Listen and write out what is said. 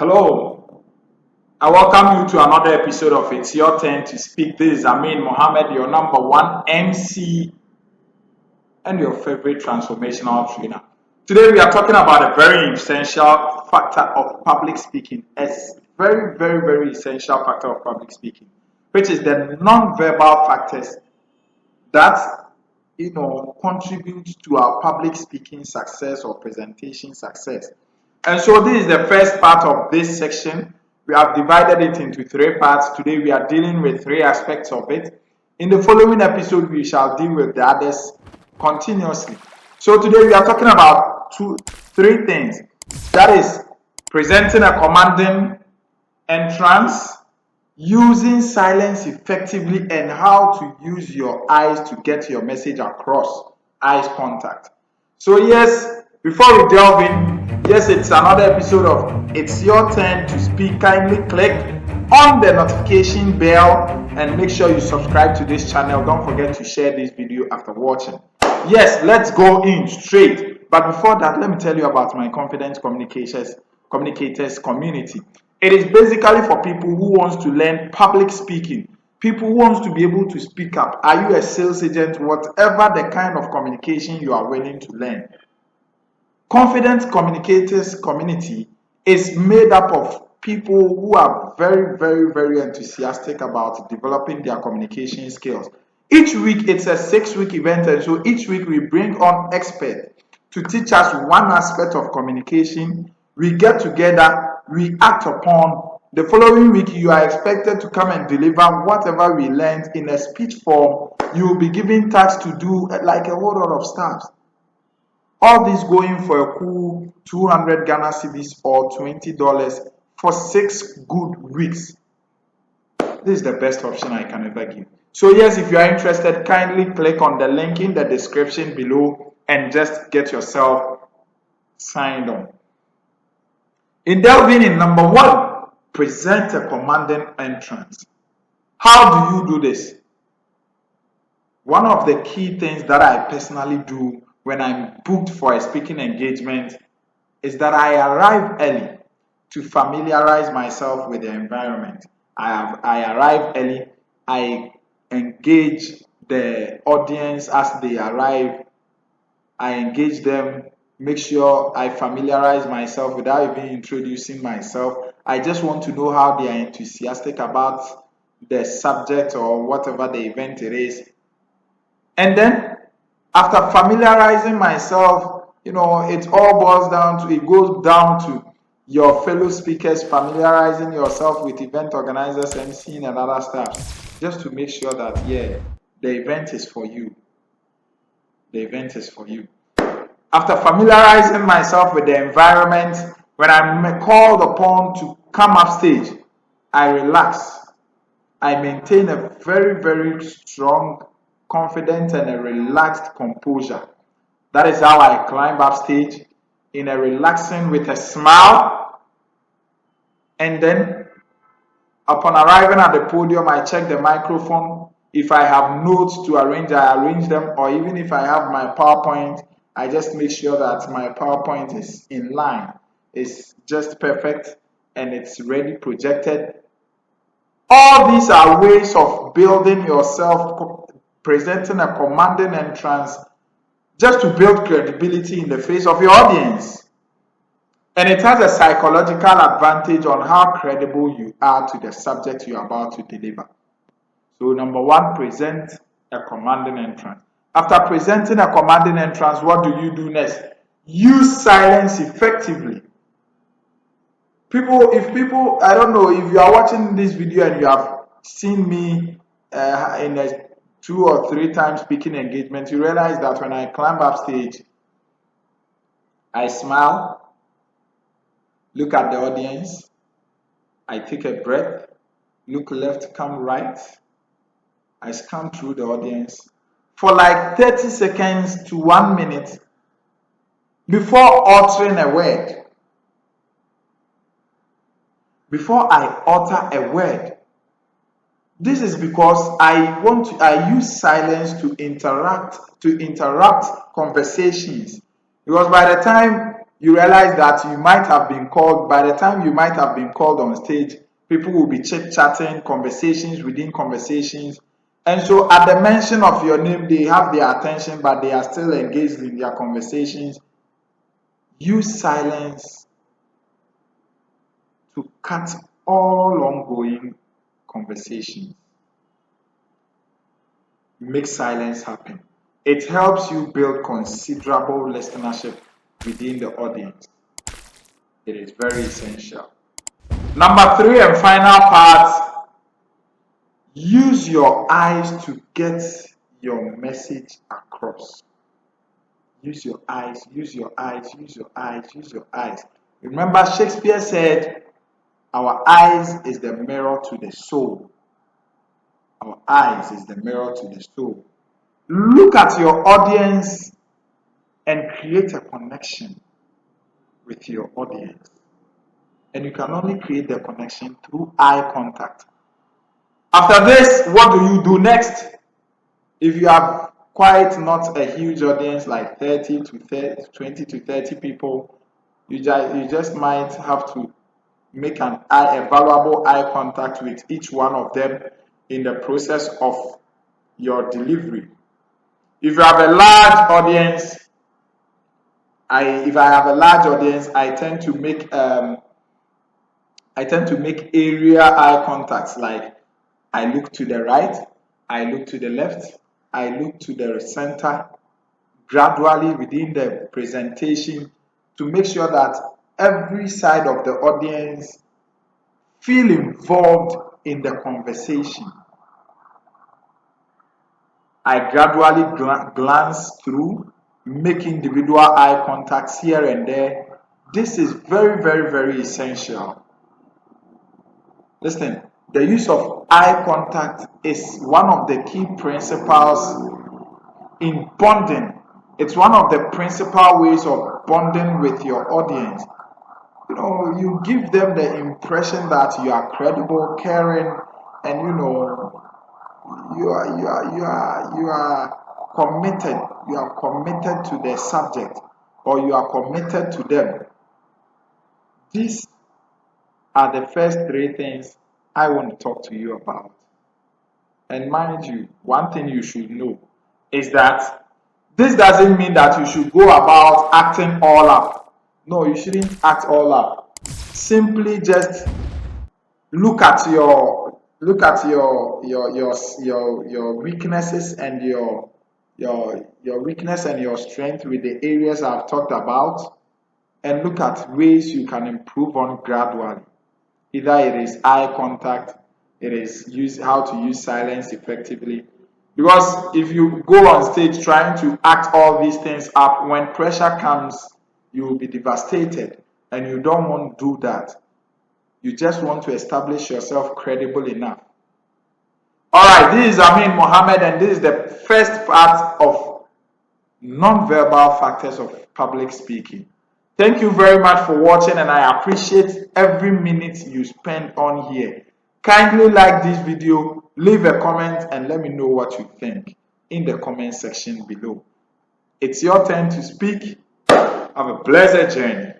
Hello, I welcome you to another episode of It's Your Turn to Speak. This is Amin Mohammed, your number one MC and your favorite transformational trainer. Today we are talking about a very essential factor of public speaking. A very essential factor of public speaking, which is the non-verbal factors that contribute to our public speaking success or presentation success. And so this is the first part of this section. We have divided it into three parts. Today we are dealing with three aspects of it. In the following episode, we shall deal with the others continuously. So today we are talking about three things. That is presenting a commanding entrance, using silence effectively, and how to use your eyes to get your message across. Eyes contact. So yes, before we delve in, yes, it's another episode of It's Your Turn to Speak. Kindly click on the notification bell and make sure you subscribe to this channel. Don't forget to share this video after watching. Yes, let's go in straight. But before that, let me tell you about my Confident Communicators community. It is basically for people who want to learn public speaking, people who want to be able to speak up. Are you a sales agent? Whatever the kind of communication you are willing to learn. Confident Communicators community is made up of people who are very enthusiastic about developing their communication skills. Each week it's a 6-week event, and so each week we bring on experts to teach us one aspect of communication. We get together, we act upon. The following week you are expected to come and deliver whatever we learned in a speech form. You will be given tasks to do like a whole lot of stuff. All this going for a cool 200 Ghana cedis or $20 for 6 good weeks. This is the best option I can ever give. So yes, if you are interested, kindly click on the link in the description below and just get yourself signed on. In delving in, number one, present a commanding entrance. How do you do this? One of the key things that I personally do when I'm booked for a speaking engagement is that I arrive early to familiarize myself with the environment. I arrive early, I engage the audience as they arrive, I engage them, make sure I familiarize myself without even introducing myself. I just want to know how they are enthusiastic about the subject or whatever the event it is. And then after familiarizing myself, it goes down to your fellow speakers familiarizing yourself with event organizers, MCing and other stuff, just to make sure that, the event is for you. The event is for you. After familiarizing myself with the environment, when I'm called upon to come up stage, I relax. I maintain a very strong, confident and a relaxed composure. That is how I climb up stage, in a relaxing with a smile. And then upon arriving at the podium, I check the microphone. If I have notes to arrange, I arrange them. Or even if I have my PowerPoint, I just make sure that my PowerPoint is in line. It's just perfect and it's ready projected. All these are ways of building yourself, presenting a commanding entrance, just to build credibility in the face of your audience. And it has a psychological advantage on how credible you are to the subject you are about to deliver. So number one, present a commanding entrance. After presenting a commanding entrance, what do you do next? Use silence effectively. I don't know, if you are watching this video and you have seen me in a 2 or 3 times speaking engagement, you realize that when I climb up stage, I smile, look at the audience, I take a breath, look left, come right, I scan through the audience for like 30 seconds to 1 minute before uttering a word. Before I utter a word. This is because I use silence to interrupt conversations. Because by the time you realize that you might have been called, by the time you might have been called on stage, people will be chit-chatting, conversations within conversations. And so at the mention of your name, they have their attention, but they are still engaged in their conversations. Use silence to cut all ongoing conversations. Make silence happen. It helps you build considerable listenership within the audience. It is very essential. Number 3 and final part, use your eyes to get your message across. Use your eyes, use your eyes, use your eyes, use your eyes. Remember, Shakespeare said, our eyes is the mirror to the soul. Our eyes is the mirror to the soul. Look at your audience and create a connection with your audience. And you can only create the connection through eye contact. After this, what do you do next? If you have quite not a huge audience like 20 to 30 people, you just might have to make a valuable eye contact with each one of them in the process of your delivery. If you have a large audience, if I have a large audience, I tend to make area eye contacts, like I look to the right, I look to the left, I look to the center, gradually within the presentation, to make sure that every side of the audience feel involved in the conversation. I gradually glance through, make individual eye contacts here and there. This is very, very, very essential. Listen, the use of eye contact is one of the key principles in bonding. It's one of the principal ways of bonding with your audience. You give them the impression that you are credible, caring, and you are committed. You are committed to the subject, or you are committed to them. These are the first 3 things I want to talk to you about. And mind you, one thing you should know is that this doesn't mean that you should go about acting all up. No, you shouldn't act all up. Simply just look at your weaknesses and your weakness and your strength with the areas I've talked about, and look at ways you can improve on gradually. Either it is eye contact, it is how to use silence effectively. Because if you go on stage trying to act all these things up, when pressure comes, you will be devastated, and you don't want to do that. You just want to establish yourself credible enough. Alright, this is Amin Mohammed, and this is the first part of non-verbal factors of public speaking. Thank you very much for watching, and I appreciate every minute you spend on here. Kindly like this video, leave a comment, and let me know what you think in the comment section below. It's your turn to speak. Have a blessed journey.